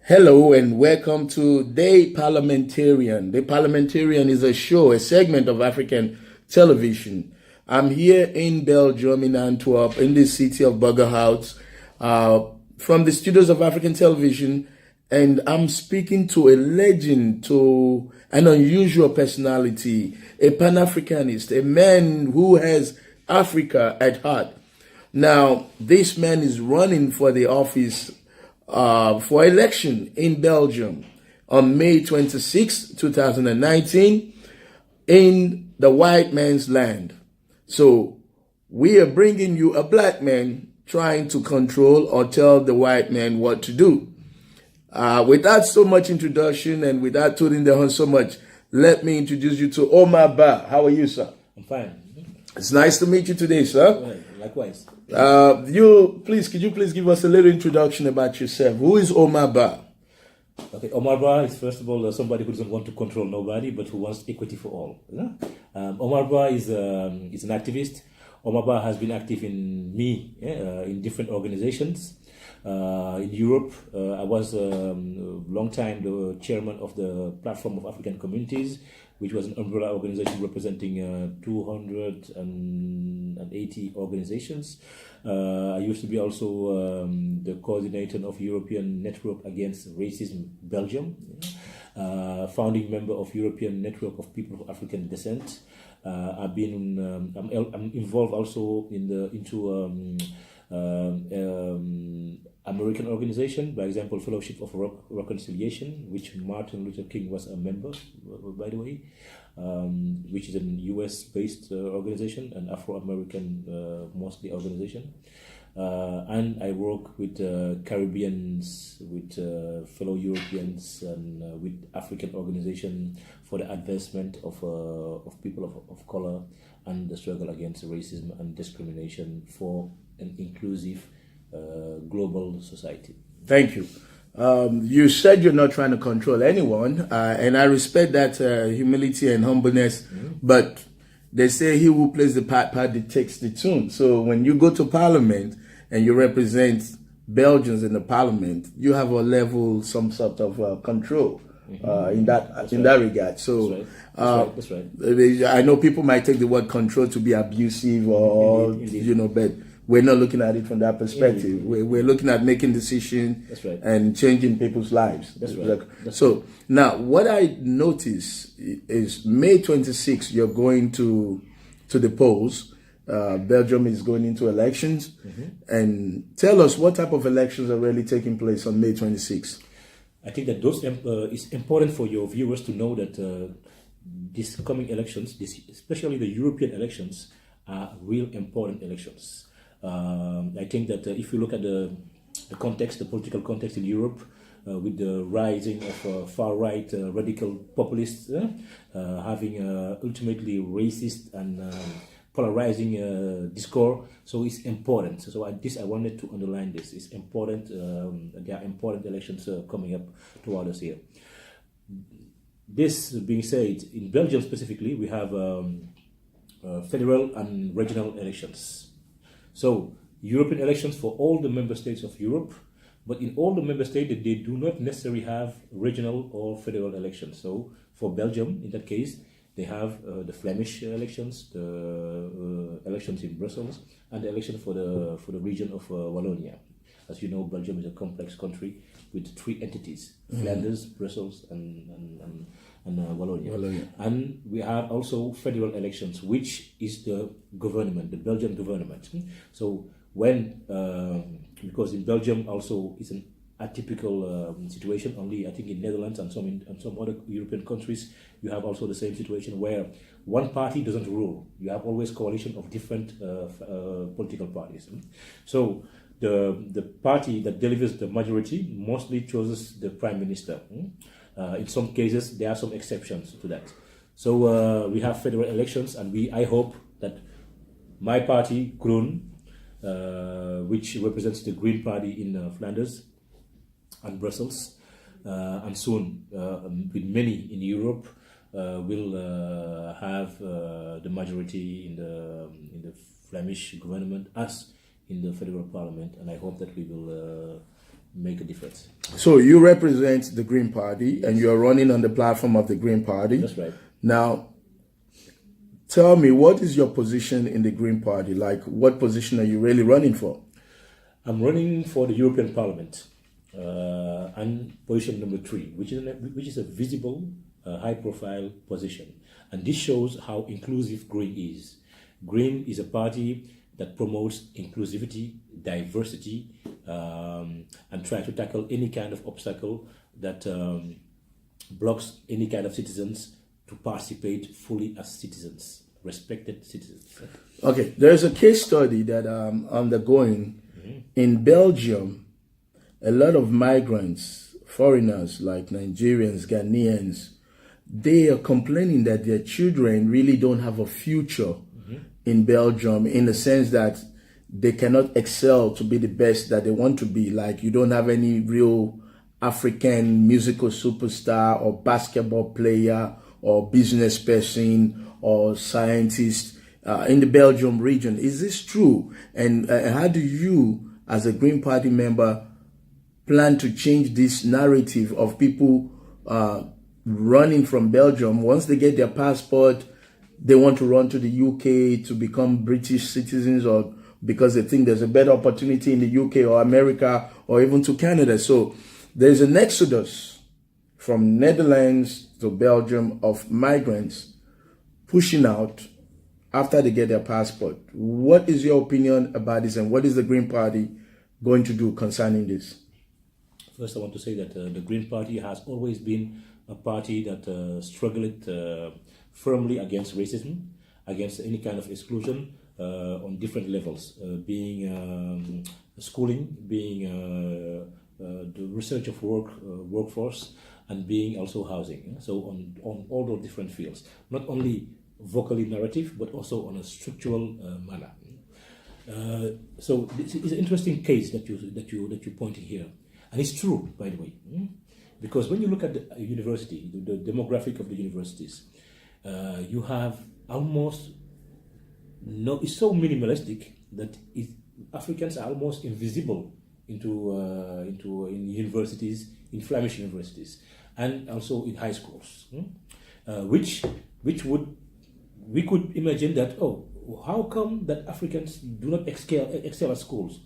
Hello and welcome to Day Parliamentarian. Day Parliamentarian is a show, a segment of African television. I'm here in Belgium, in Antwerp, in the city of Burgerhout, from the studios of African television, and I'm speaking to a legend, to an unusual personality, a Pan-Africanist, a man who has Africa at heart. Now, this man is running for the office for election in Belgium on May 26, 2019, in the white man's land. So we are bringing you a black man trying to control or tell the white man what to do. Without so much introduction and without tooting the horn so much, let me introduce you to Omar Bah. How are you, sir? I'm fine. It's nice to meet you today, sir. Well, likewise. Could you please give us a little introduction about yourself? Who is Omar Bah? Okay, Omar Bah is first of all somebody who doesn't want to control nobody, but who wants equity for all. Yeah? Omar Bah is an activist. Omar Bah has been active in different organizations. In Europe, I was a long time the chairman of the Platform of African Communities, which was an umbrella organization representing 280 organizations. I used to be also the coordinator of European Network Against Racism Belgium, founding member of European Network of People of African Descent. I'm involved also into American organization, by example, Fellowship of Reconciliation, which Martin Luther King was a member, by the way, which is a US-based organization, an Afro-American mostly organization. And I work with Caribbeans, with fellow Europeans, and with African organization for the advancement of people of color and the struggle against racism and discrimination for an inclusive global society. Thank you. You said you're not trying to control anyone, and I respect that humility and humbleness, but they say he who plays the part dictates the tune. So when you go to parliament and you represent Belgians in the parliament, you have a level, some sort of control in that regard. So That's right. I know people might take the word control to be abusive or, Indeed. But we're not looking at it from that perspective. We're looking at making decisions and changing people's lives. That's right. So now what I notice is May 26th, you're going to the polls. Belgium is going into elections. And tell us what type of elections are really taking place on May 26th. I think that it's important for your viewers to know that these coming elections, especially the European elections, are real important elections. I think that if you look at the political context in Europe, with the rising of far-right radical populists having ultimately racist and polarizing discourse, so it's important. So I wanted to underline this. It's important. There are important elections coming up toward us here. This being said, in Belgium specifically, we have federal and regional elections. So European elections for all the member states of Europe, but in all the member states they do not necessarily have regional or federal elections. So for Belgium, in that case, they have the Flemish elections, the elections in Brussels, and the election for the region of Wallonia. As you know, Belgium is a complex country with three entities: Flanders, Brussels, and Wallonia. And we have also federal elections, which is the government, the Belgian government. So because in Belgium also it's an atypical situation, only I think in Netherlands and some other European countries, you have also the same situation where one party doesn't rule. You have always coalition of different political parties. So the party that delivers the majority mostly chooses the prime minister. In some cases, there are some exceptions to that. So we have federal elections, and I hope that my party, Groen, which represents the Green Party in Flanders and Brussels, and soon with many in Europe, will have the majority in the Flemish government as in the federal parliament, and I hope that we will make a difference. So you represent the Green Party, and you are running on the platform of the Green Party. That's right. Now, tell me, what is your position in the Green Party? Like, what position are you really running for? I'm running for the European Parliament, and position number 3, which is a visible, high-profile position. And this shows how inclusive Green is. Green is a party that promotes inclusivity, diversity, and try to tackle any kind of obstacle that blocks any kind of citizens to participate fully as citizens, respected citizens. Okay, there's a case study that I'm undergoing in Belgium. A lot of migrants, foreigners like Nigerians, Ghanaians, they are complaining that their children really don't have a future in Belgium, in the sense that they cannot excel to be the best that they want to be. Like, you don't have any real African musical superstar or basketball player or business person or scientist in the Belgium region. Is this true? And how do you, as a Green Party member, plan to change this narrative of people running from Belgium? Once they get their passport, they want to run to the UK to become British citizens, or because they think there's a better opportunity in the UK or America or even to Canada. So there's an exodus from Netherlands to Belgium of migrants pushing out after they get their passport. What is your opinion about this, and what is the Green Party going to do concerning this? First, I want to say that the Green Party has always been a party that struggled firmly against racism, against any kind of exclusion on different levels, being schooling, being the research of workforce, and being also housing. So on all those different fields, not only vocally narrative, but also on a structural manner. So this is an interesting case that you pointed here, and it's true, by the way, because when you look at the university, the demographic of the universities, you have almost no. It's so minimalistic that Africans are almost invisible in universities, in Flemish universities, and also in high schools, which we could imagine that, oh, how come that Africans do not excel at schools?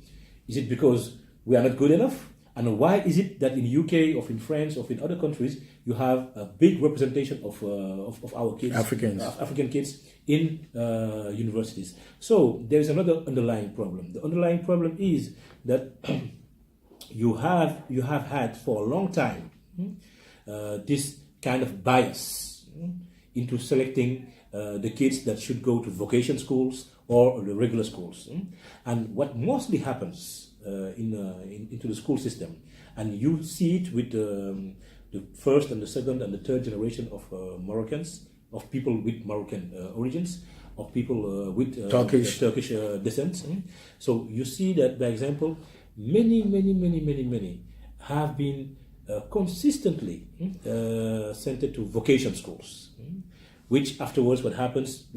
Is it because we are not good enough? And why is it that in UK or in France or in other countries you have a big representation of our kids, African kids in universities? So there is another underlying problem. The underlying problem is that you have had for a long time this kind of bias into selecting the kids that should go to vocation schools or the regular schools. And what mostly happens into the school system, and you see it with the first and the second and the third generation of Moroccans, of people with Moroccan origins, of people with Turkish descent. So you see that, by example, many have been consistently sent to vocation schools, which afterwards what happens,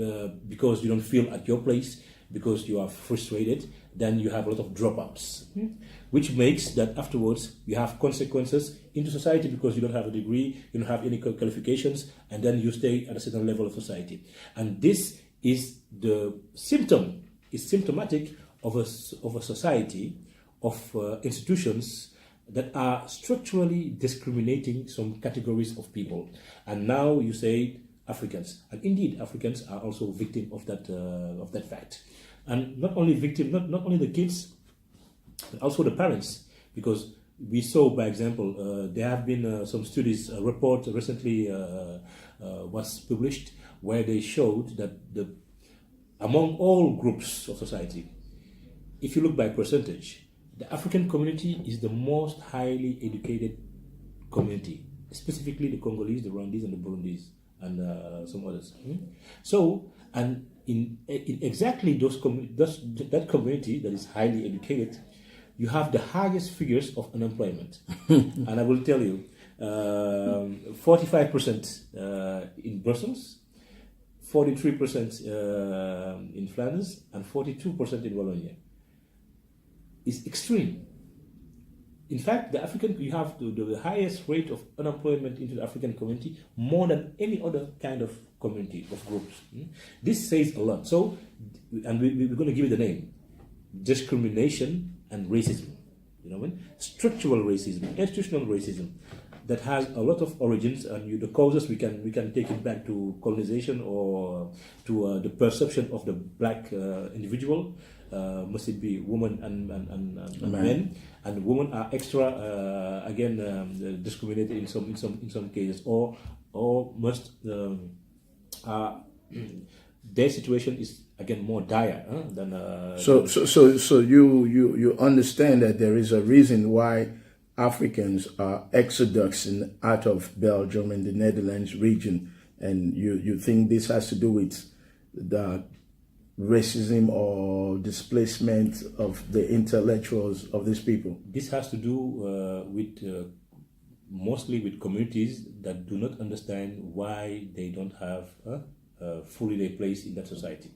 because you don't feel at your place, because you are frustrated, then you have a lot of dropouts, which makes that afterwards you have consequences into society, because you don't have a degree, you don't have any qualifications, and then you stay at a certain level of society. And this is symptomatic of a society, of institutions that are structurally discriminating some categories of people. And now you say Africans, and indeed Africans are also victim of that fact. And not only victim, not only the kids, but also the parents, because we saw, by example, there have been some studies. A report recently was published where they showed that among all groups of society, if you look by percentage, the African community is the most highly educated community, specifically the Congolese, the Rwandese, and the Burundis, and some others. So, and in exactly that community that is highly educated, you have the highest figures of unemployment. And I will tell you, 45% in Brussels, 43% in Flanders, and 42% in Wallonia. It's extreme. in fact, you have the highest rate of unemployment into the African community, more than any other kind of community of groups. This says a lot. So, and we're going to give it a name: discrimination and racism. You know what I mean? Structural racism, institutional racism, that has a lot of origins, and the causes we can take it back to colonization or to the perception of the black individual. Must it be women and men, and women are extra discriminated in some cases, or must their situation is again more dire than. So you understand that there is a reason why Africans are exodusing out of Belgium and the Netherlands region, and you think this has to do with the racism or displacement of the intellectuals of these people? This has to do with mostly with communities that do not understand why they don't have fully their place in that society.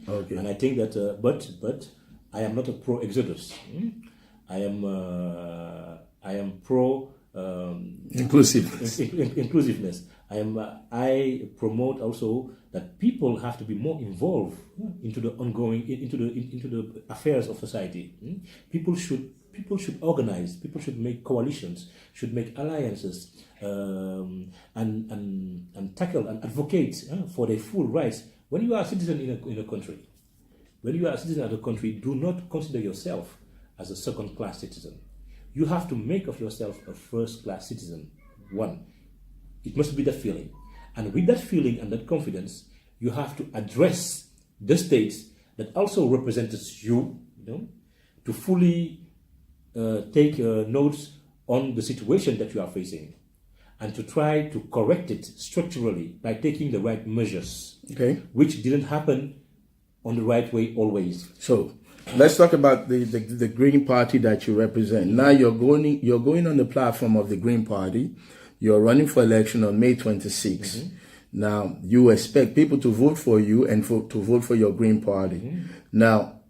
Okay. And I think that, but I am not a pro exodus. I am pro inclusiveness. I promote also that people have to be more involved into the affairs of society. People should organize. People should make coalitions. Should make alliances, and tackle and advocate for their full rights. When you are a citizen in a country, do not consider yourself as a second-class citizen. You have to make of yourself a first-class citizen. One, it must be that feeling. And with that feeling and that confidence, you have to address the states that also represents you, to fully take notes on the situation that you are facing, and to try to correct it structurally by taking the right measures, which didn't happen on the right way always. So let's talk about the Green Party that you represent. Now you're going on the platform of the Green Party. You're running for election on May 26th. Now you expect people to vote for you and to vote for your Green Party. Now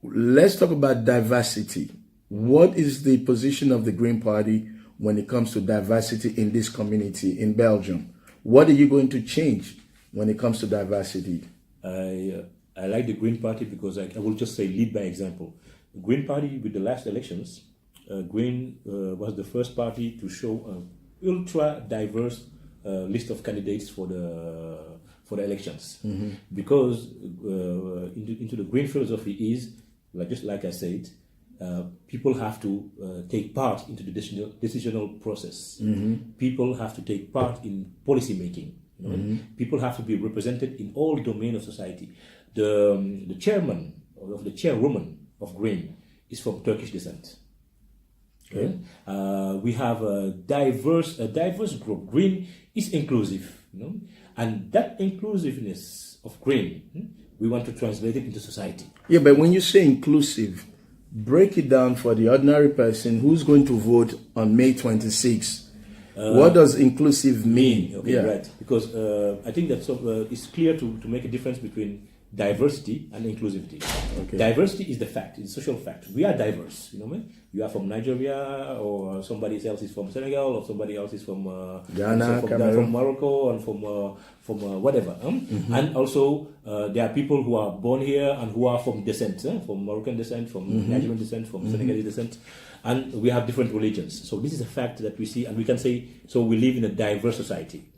let's talk about diversity. What is the position of the Green Party when it comes to diversity in this community in Belgium? What are you going to change when it comes to diversity? I like the Green Party because I will just say lead by example. The Green Party, with the last elections, Green was the first party to show an ultra diverse list of candidates for the elections. Because into the Green philosophy is, just like I said, people have to take part into the decisional process. People have to take part in policy making. People have to be represented in all domains of society. The chairman or the chairwoman of Green is from Turkish descent. We have a diverse group. Green is inclusive, and that inclusiveness of Green, we want to translate it into society. Yeah, but when you say inclusive, break it down for the ordinary person who's going to vote on May 26th. What does inclusive mean? Okay, right. Because I think that it's clear to make a difference between diversity and inclusivity. Diversity is the fact, it's a social fact. We are diverse, You are from Nigeria, or somebody else is from Senegal, or somebody else is from Ghana, from Morocco, and from whatever. And also there are people who are born here and who are from descent, from Moroccan descent, from Nigerian descent, from Senegalese descent, and we have different religions. So this is a fact that we see, and we can say, so we live in a diverse society.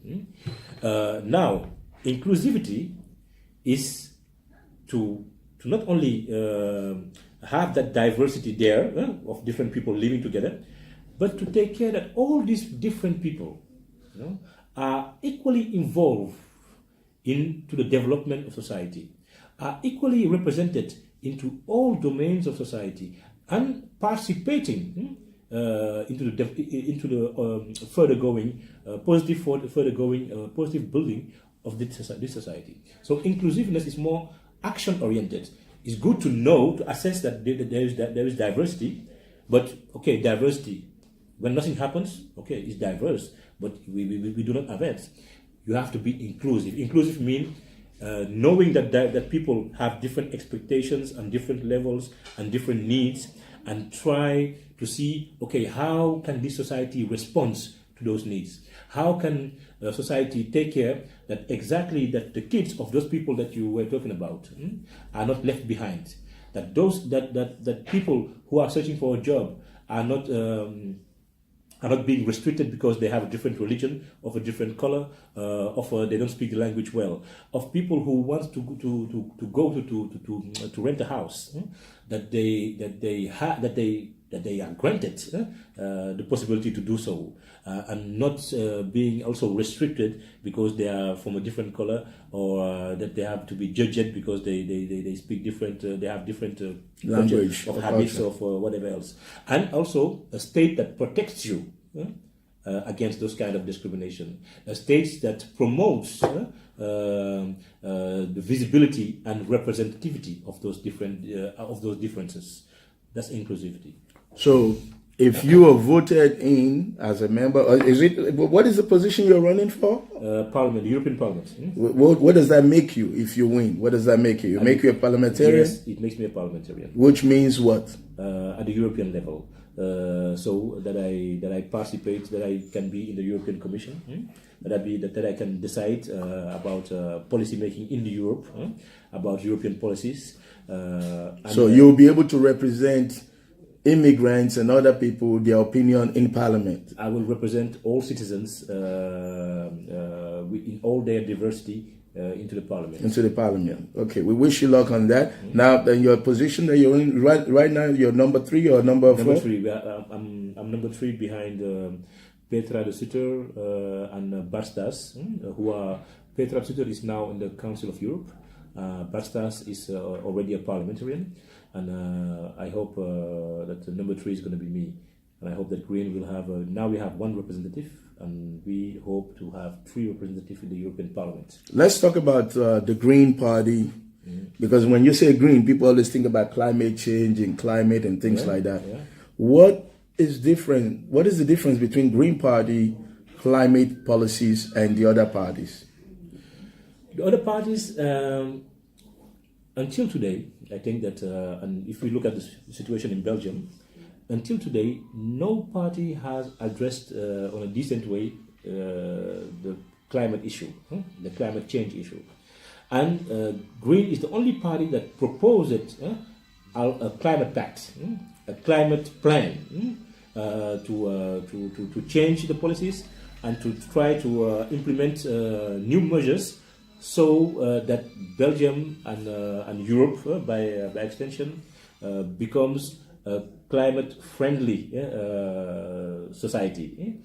Now, inclusivity is to not only have that diversity there of different people living together, but to take care that all these different people are equally involved into the development of society, are equally represented into all domains of society, and participating into the further going positive building of this society. So inclusiveness is more action oriented. It's good to know, to assess that there is diversity, but diversity, when nothing happens, it's diverse, but we do not have it. You have to be inclusive. Inclusive means knowing that people have different expectations and different levels and different needs, and try to see, okay, how can this society respond to those needs? How can society take care that exactly that the kids of those people that you were talking about are not left behind? That those that people who are searching for a job are not being restricted because they have a different religion, of a different color, they don't speak the language well, of people who want to go to rent a house, that they are granted the possibility to do so, and not being also restricted because they are from a different color, or that they have to be judged because they speak different, they have different language of habits of whatever else, and also a state that protects you against those kind of discrimination, a state that promotes the visibility and representativity of those differences. That's inclusivity. So, if you are voted in as a member, or what is the position you're running for? Parliament, European Parliament. What does that make you if you win? What does that make you? Make you a parliamentarian? Yes, it makes me a parliamentarian. Which means what? At the European level. So that I participate, that I can be in the European Commission, that I can decide about policy making in Europe, about European policies. So you'll be able to represent immigrants and other people, their opinion in Parliament. I will represent all citizens in all their diversity into the Parliament. Into the Parliament. Okay, we wish you luck on that. Now, then your position that you're in right now, you're number 3 or number 4? Number 3. I'm number 3 behind Petra de Sutter and Barstas, who are. Petra de Sutter is now in the Council of Europe. Barstas is already a parliamentarian, and I hope that number 3 is going to be me. And I hope that Green will have now we have 1 representative, and we hope to have 3 representatives in the European Parliament. Let's talk about the Green Party, because when you say Green, people always think about climate change and climate and things like that. Yeah. What is different? What is the difference between Green Party, climate policies, and the other parties? The other parties, until today, I think that, and if we look at the situation in Belgium, until today, no party has addressed on a decent way the climate issue, the climate change issue. And Green is the only party that proposed a climate pact, a climate plan to change the policies and to try to implement new measures so that Belgium and Europe, by extension, becomes a climate-friendly society.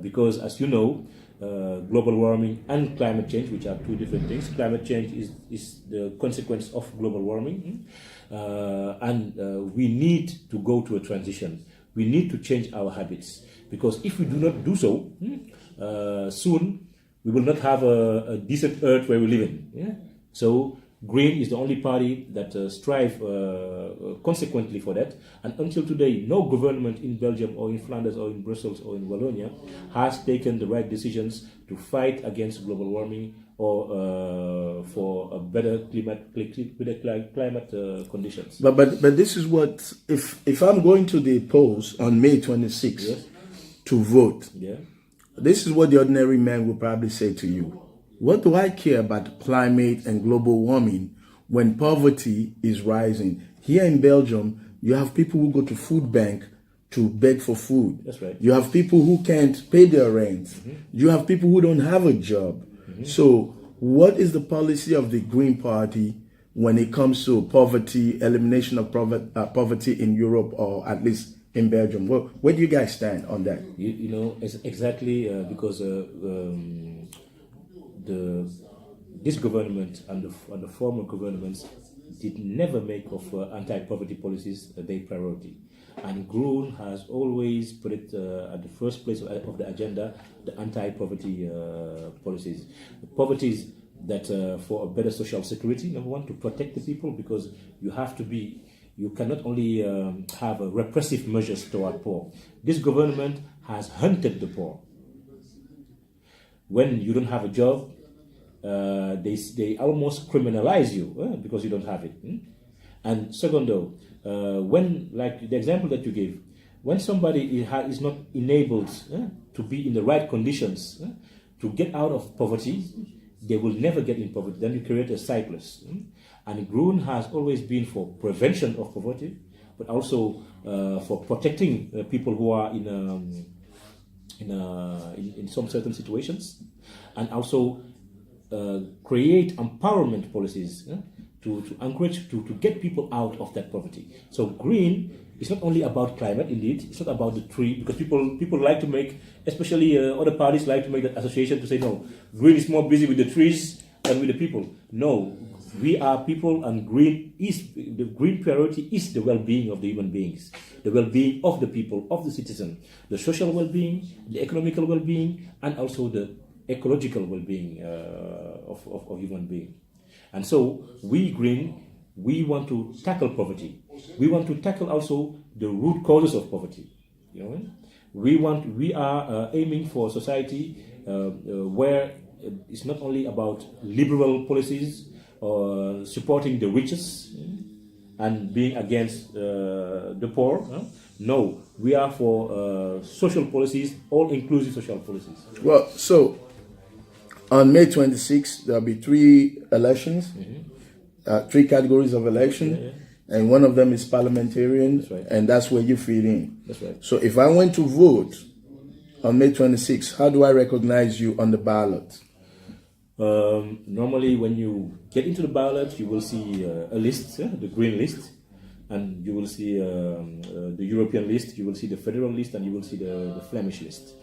Because, as you know, global warming and climate change, which are 2 different things. Climate change is the consequence of global warming, and we need to go to a transition. We need to change our habits, because if we do not do so, soon we will not have a decent earth where we live in. Yeah? So Green is the only party that strive consequently for that. And until today, no government in Belgium or in Flanders or in Brussels or in Wallonia has taken the right decisions to fight against global warming or for a better climate conditions. But this is what, if I'm going to the polls on May 26th, yes, to vote, yeah, this is what the ordinary man will probably say to you. What do I care about climate and global warming when poverty is rising? Here in Belgium, you have people who go to food bank to beg for food. That's right. You have people who can't pay their rent. Mm-hmm. You have people who don't have a job. Mm-hmm. So what is the policy of the Green Party when it comes to poverty, elimination of poverty in Europe, or at least in Belgium? Where do you guys stand on that? You know, exactly because this government and the former governments did never make of anti-poverty policies their priority. And Groen has always put it at the first place of the agenda, the anti-poverty policies. Policies that for a better social security, number one, to protect the people, because you cannot only have repressive measures toward poor. This government has hunted the poor. When you don't have a job, they almost criminalize you because you don't have it. And second, though, when, like the example that you gave, when somebody is not enabled to be in the right conditions to get out of poverty, they will never get in poverty. Then you create a cyclus. And Groen has always been for prevention of poverty, but also for protecting people who are in some certain situations, and also create empowerment policies to encourage to get people out of that poverty. So green is not only about climate, indeed, it's not about the tree, because people like to make, especially other parties like to make that association to say, no, green is more busy with the trees than with the people. No, we are people, and the green priority is the well-being of the human beings, the well-being of the people, of the citizen, the social well-being, the economical well-being, and also the ecological well-being of human being. And so we green, we want to tackle poverty. We want to tackle also the root causes of poverty. You know, we are aiming for a society where it's not only about liberal policies or supporting the richest and being against the poor. No, we are for social policies, all-inclusive social policies. Well, so on May 26th, there'll be three elections, three categories of election, and one of them is parliamentarian, That's right. and that's where you fit in. That's right. So if I went to vote on May 26th, how do I recognize you on the ballot? Normally, when you get into the ballot, you will see a list, the green list, and you will see the European list, you will see the federal list, and you will see the Flemish list.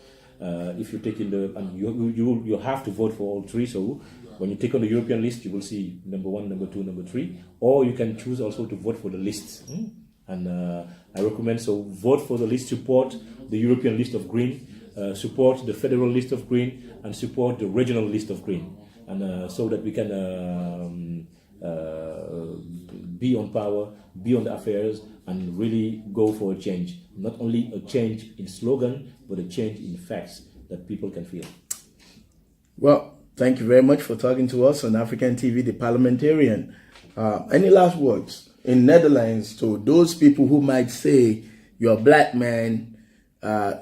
If you take in and you have to vote for all three. So when you take on the European list, you will see number 1, number 2, number 3, or you can choose also to vote for the list. And I recommend, so vote for the list, support the European list of green, support the federal list of green, and support the regional list of green, and so that we can be on power, be on the affairs, and really go for a change. Not only a change in slogan, but a change in facts that people can feel. Well, thank you very much for talking to us on African TV, The Parliamentarian. Any last words in Netherlands to those people who might say, you're a black man,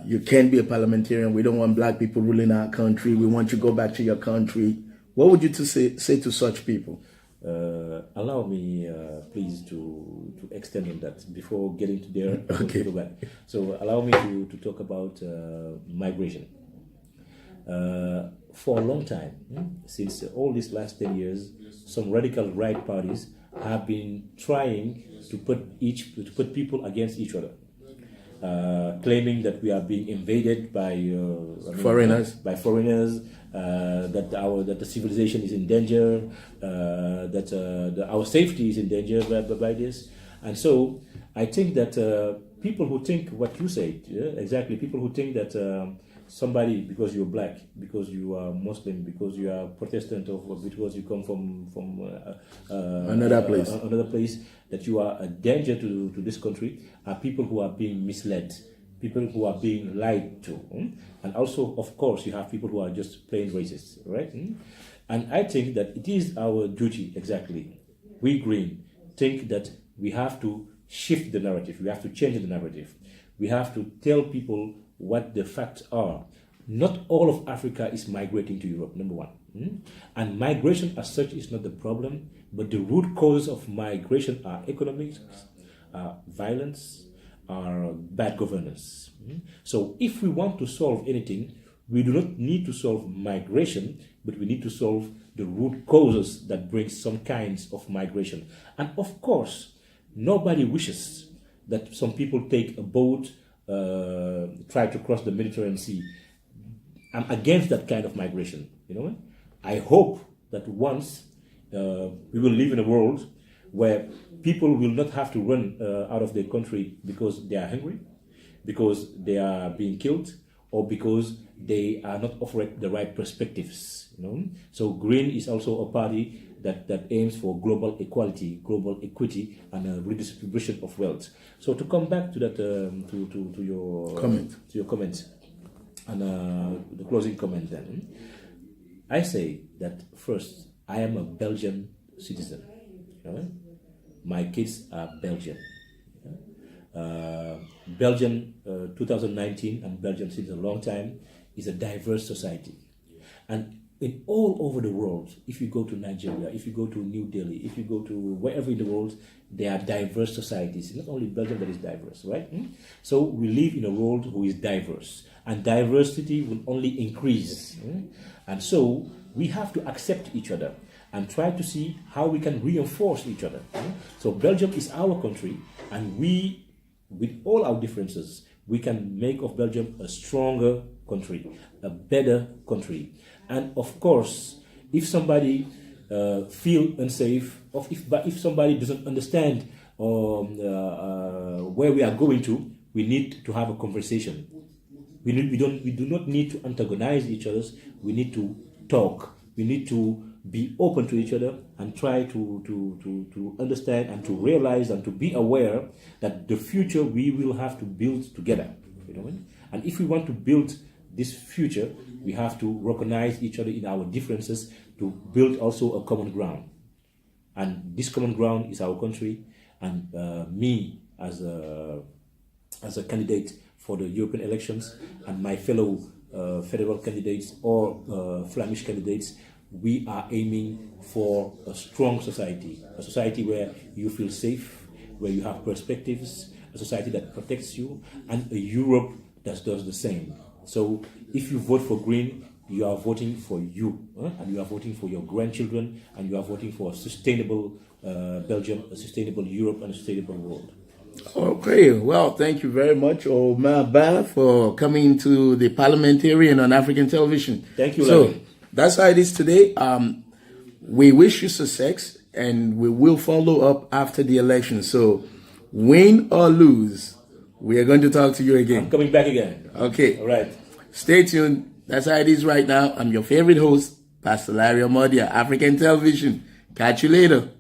you can't be a parliamentarian, we don't want black people ruling our country, we want you to go back to your country. What would you say to such people? Allow me, please, to extend on that before getting to there. Okay. Go back. So allow me to talk about migration. For a long time, since all these last 10 years, some radical right parties have been trying to put people against each other, claiming that we are being invaded by foreigners. That the civilization is in danger, that our safety is in danger by this. And so I think that people who think what you said, exactly, people who think that somebody, because you're black, because you are Muslim, because you are Protestant, or because you come from another place, that you are a danger to this country, are people who are being misled, people who are being lied to. And also, of course, you have people who are just plain racist, right? And I think that it is our duty, exactly. We Green think that we have to shift the narrative, we have to change the narrative. We have to tell people what the facts are. Not all of Africa is migrating to Europe, number one. And migration as such is not the problem, but the root causes of migration are economics, violence, are bad governance. So if we want to solve anything, we do not need to solve migration, but we need to solve the root causes that bring some kinds of migration. And of course, nobody wishes that some people take a boat, try to cross the Mediterranean Sea. I'm against that kind of migration. I hope that once we will live in a world where people will not have to run out of their country because they are hungry, because they are being killed, or because they are not offered the right perspectives. So Green is also a party that aims for global equality, global equity, and a redistribution of wealth. So to come back to that, to your comment, and the closing comment, then I say that first, I am a Belgian citizen. My kids are Belgian. Belgium 2019 and Belgium since a long time is a diverse society. And in all over the world, if you go to Nigeria, if you go to New Delhi, if you go to wherever in the world, there are diverse societies. Not only Belgium that is diverse, right? So we live in a world who is diverse, and diversity will only increase. And so we have to accept each other and try to see how we can reinforce each other. So Belgium is our country, and we, with all our differences, we can make of Belgium a stronger country, a better country. And of course, if somebody feel unsafe, or if somebody doesn't understand where we are going to, we need to have a conversation. We do not need to antagonize each other. We need to talk. We need to be open to each other and try to understand and to realize and to be aware that the future we will have to build together. You know what I mean? And if we want to build this future, we have to recognize each other in our differences to build also a common ground. And this common ground is our country, and me as a candidate for the European elections, and my fellow federal candidates or Flemish candidates, we are aiming for a strong society, a society where you feel safe, where you have perspectives, a society that protects you, and a Europe that does the same. So if you vote for Green, you are voting for you, and you are voting for your grandchildren, and you are voting for a sustainable Belgium, a sustainable Europe, and a sustainable world. Okay, well, thank you very much, Omar Bah, for coming to the Parliamentarian on African Television. Thank you, So Larry. that's how it is today. We wish you success, and we will follow up after the election. So win or lose, we are going to talk to you again. I'm coming back again. Okay. All right. Stay tuned. That's how it is right now. I'm your favorite host, Pastor Larry Omodia, African Television. Catch you later.